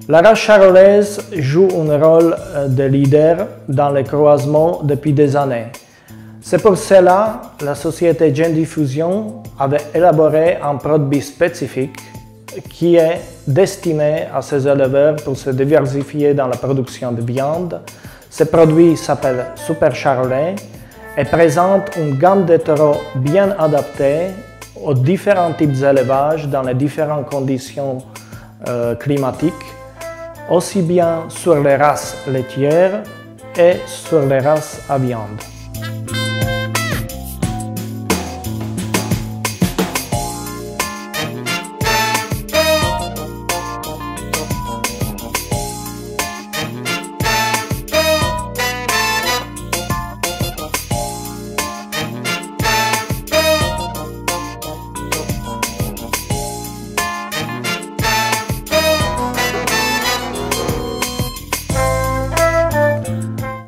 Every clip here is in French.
La race charolaise joue un rôle de leader dans les croisements depuis des années. C'est pour cela que la société Gen Diffusion avait élaboré un produit spécifique qui est destiné à ces éleveurs pour se diversifier dans la production de viande. Ce produit s'appelle Super Charolais et présente une gamme de taureaux bien adaptés aux différents types d'élevages dans les différentes conditions climatiques, aussi bien sur les races laitières et sur les races à viande.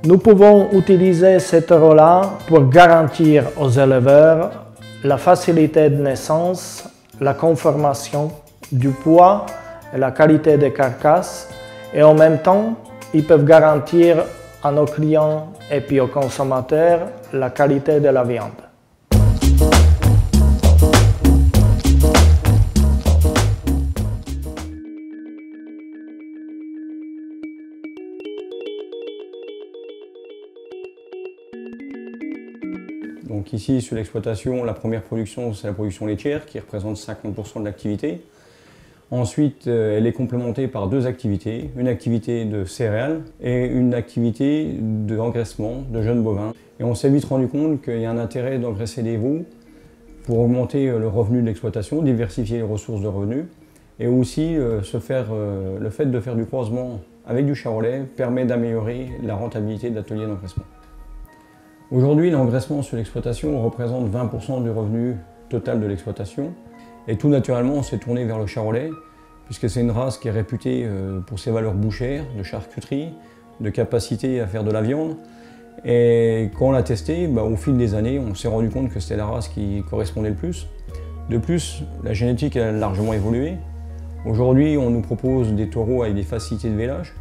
Nous pouvons utiliser ces taureaux-là pour garantir aux éleveurs la facilité de naissance, la conformation, du poids et la qualité des carcasses, et en même temps, ils peuvent garantir à nos clients et puis aux consommateurs la qualité de la viande. Donc ici, sur l'exploitation, la première production, c'est la production laitière qui représente 50% de l'activité. Ensuite, elle est complémentée par deux activités, une activité de céréales et une activité d'engraissement de jeunes bovins. Et on s'est vite rendu compte qu'il y a un intérêt d'engraisser des veaux pour augmenter le revenu de l'exploitation, diversifier les ressources de revenus. Et aussi, le fait de faire du croisement avec du charolais permet d'améliorer la rentabilité de l'atelier d'engraissement. Aujourd'hui, l'engraissement sur l'exploitation représente 20% du revenu total de l'exploitation. Et tout naturellement, on s'est tourné vers le charolais, puisque c'est une race qui est réputée pour ses valeurs bouchères, de charcuterie, de capacité à faire de la viande. Et quand on l'a testé, au fil des années, on s'est rendu compte que c'était la race qui correspondait le plus. De plus, la génétique a largement évolué. Aujourd'hui, on nous propose des taureaux avec des facilités de vélage,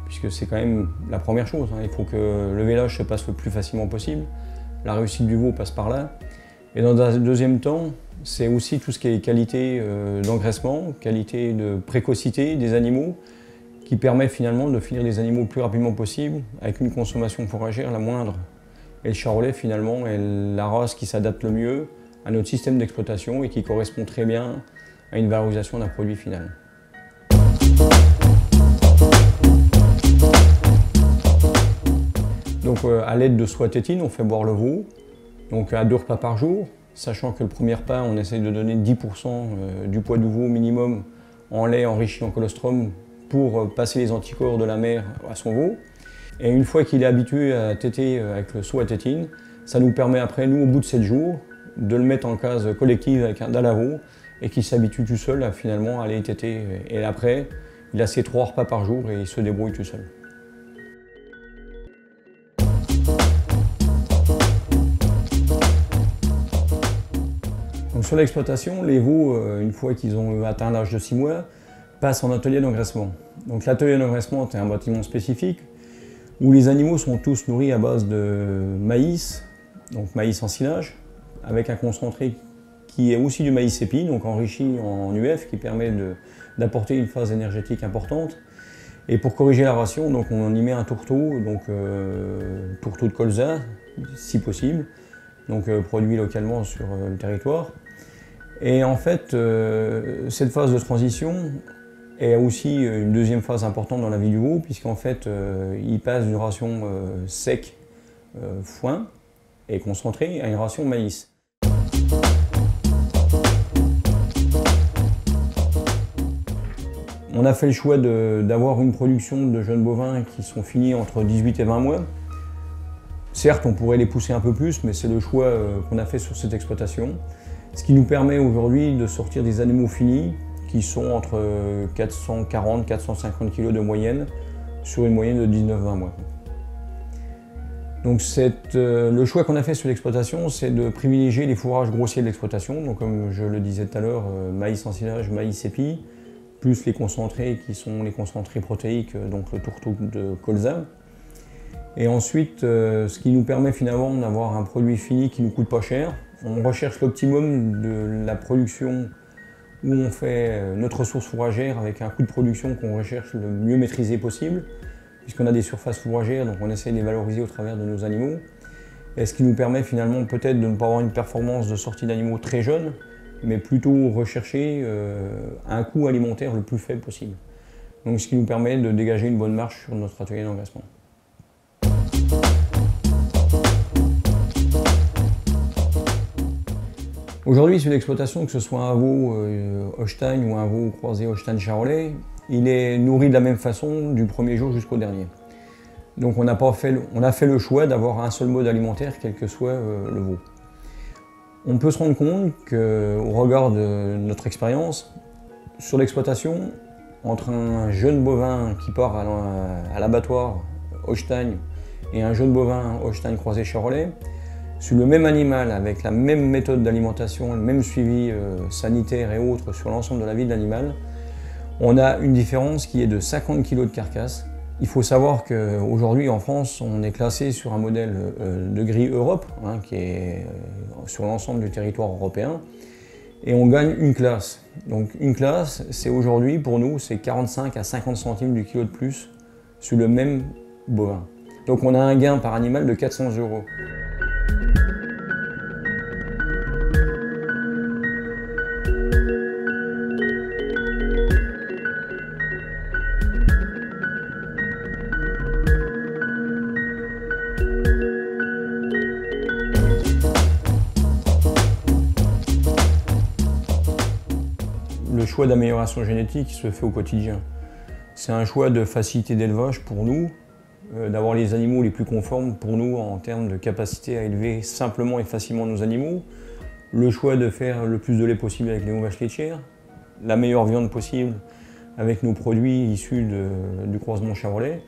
puisque c'est quand même la première chose. Il faut que le vélage se passe le plus facilement possible. La réussite du veau passe par là. Et dans un deuxième temps, c'est aussi tout ce qui est qualité d'engraissement, qualité de précocité des animaux, qui permet finalement de finir les animaux le plus rapidement possible, avec une consommation fourragère la moindre. Et le charolais, finalement, est la race qui s'adapte le mieux à notre système d'exploitation et qui correspond très bien à une valorisation d'un produit final. Donc à l'aide de soie tétine, on fait boire le veau, donc à 2 repas par jour, sachant que le premier repas, on essaye de donner 10% du poids du veau minimum en lait enrichi en colostrum pour passer les anticorps de la mère à son veau. Et une fois qu'il est habitué à téter avec le soie tétine, ça nous permet après, nous, au bout de 7 jours, de le mettre en case collective avec un dalle à veau et qu'il s'habitue tout seul à finalement aller téter. Et après, il a ses 3 repas par jour et il se débrouille tout seul. Donc sur l'exploitation, les veaux, une fois qu'ils ont atteint l'âge de 6 mois, passent en atelier d'engraissement. Donc l'atelier d'engraissement est un bâtiment spécifique où les animaux sont tous nourris à base de maïs, donc maïs en silage, avec un concentré qui est aussi du maïs épi, donc enrichi en UF, qui permet d'apporter une phase énergétique importante. Et pour corriger la ration, donc on y met un tourteau, donc tourteau de colza, si possible, donc produit localement sur le territoire. Et en fait, cette phase de transition est aussi une deuxième phase importante dans la vie du veau, puisqu'en fait, il passe d'une ration sec, foin et concentré, à une ration maïs. On a fait le choix d'avoir une production de jeunes bovins qui sont finis entre 18 et 20 mois. Certes, on pourrait les pousser un peu plus, mais c'est le choix qu'on a fait sur cette exploitation. Ce qui nous permet aujourd'hui de sortir des animaux finis qui sont entre 440 et 450 kg de moyenne sur une moyenne de 19-20 mois. Donc le choix qu'on a fait sur l'exploitation, c'est de privilégier les fourrages grossiers de l'exploitation. Donc comme je le disais tout à l'heure, maïs en silage, maïs épi, plus les concentrés qui sont les concentrés protéiques, donc le tourteau de colza. Et ensuite, ce qui nous permet finalement d'avoir un produit fini qui ne nous coûte pas cher. On recherche l'optimum de la production où on fait notre ressource fourragère avec un coût de production qu'on recherche le mieux maîtrisé possible, puisqu'on a des surfaces fourragères, donc on essaie de les valoriser au travers de nos animaux. Et ce qui nous permet finalement peut-être de ne pas avoir une performance de sortie d'animaux très jeunes, mais plutôt rechercher un coût alimentaire le plus faible possible. Donc ce qui nous permet de dégager une bonne marge sur notre atelier d'engraissement. Aujourd'hui, sur l'exploitation, que ce soit un veau Holstein ou un veau croisé Holstein-Charolais, il est nourri de la même façon du premier jour jusqu'au dernier. Donc on a fait le choix d'avoir un seul mode alimentaire, quel que soit le veau. On peut se rendre compte qu'au regard de notre expérience, sur l'exploitation, entre un jeune bovin qui part à l'abattoir Holstein et un jeune bovin Holstein croisé Charolais, sur le même animal, avec la même méthode d'alimentation, le même suivi sanitaire et autres sur l'ensemble de la vie de l'animal, on a une différence qui est de 50 kg de carcasse. Il faut savoir qu'aujourd'hui en France, on est classé sur un modèle de grille Europe, qui est sur l'ensemble du territoire européen, et on gagne une classe. Donc une classe, c'est aujourd'hui pour nous, c'est 45 à 50 centimes du kilo de plus sur le même bovin. Donc on a un gain par animal de 400 €. Le choix d'amélioration génétique se fait au quotidien. C'est un choix de facilité d'élevage pour nous, d'avoir les animaux les plus conformes pour nous en termes de capacité à élever simplement et facilement nos animaux, le choix de faire le plus de lait possible avec les vaches laitières, la meilleure viande possible avec nos produits issus du croisement charolais.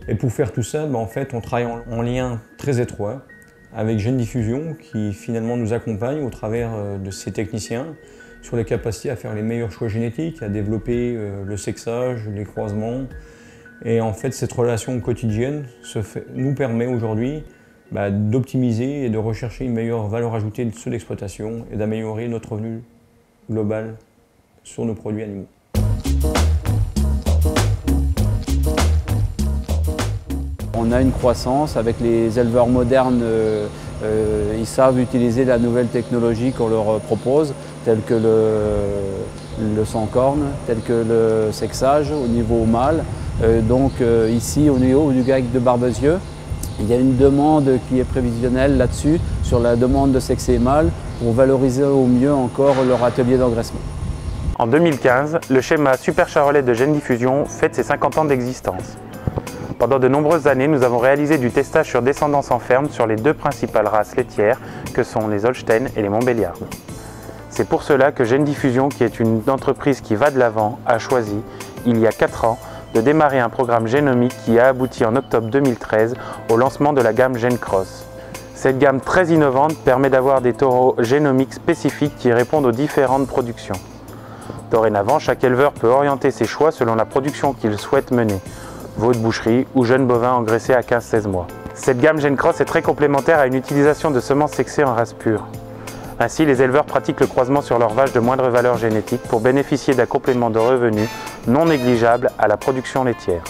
Et pour faire tout ça, en fait, on travaille en lien très étroit avec Gènes Diffusion qui finalement nous accompagne au travers de ces techniciens sur les capacités à faire les meilleurs choix génétiques, à développer le sexage, les croisements. Et en fait, cette relation quotidienne nous permet aujourd'hui d'optimiser et de rechercher une meilleure valeur ajoutée sur l'exploitation et d'améliorer notre revenu global sur nos produits animaux. On a une croissance avec les éleveurs modernes, ils savent utiliser la nouvelle technologie qu'on leur propose, telle que le sans-corne, tel que le sexage au niveau mâle. Donc ici au niveau du GAEC de Barbezieux, il y a une demande qui est prévisionnelle là-dessus, sur la demande de sexer mâle, pour valoriser au mieux encore leur atelier d'engraissement. En 2015, le schéma Super Charolais de Gènes Diffusion fête ses 50 ans d'existence. Pendant de nombreuses années, nous avons réalisé du testage sur descendance en ferme sur les deux principales races laitières que sont les Holstein et les Montbéliardes. C'est pour cela que Gènes Diffusion, qui est une entreprise qui va de l'avant, a choisi, il y a 4 ans, de démarrer un programme génomique qui a abouti en octobre 2013 au lancement de la gamme GenCross. Cette gamme très innovante permet d'avoir des taureaux génomiques spécifiques qui répondent aux différentes productions. Dorénavant, chaque éleveur peut orienter ses choix selon la production qu'il souhaite mener, veau de boucherie ou jeune bovin engraissé à 15-16 mois. Cette gamme GenCross est très complémentaire à une utilisation de semences sexées en race pure. Ainsi, les éleveurs pratiquent le croisement sur leurs vaches de moindre valeur génétique pour bénéficier d'un complément de revenus non négligeable à la production laitière.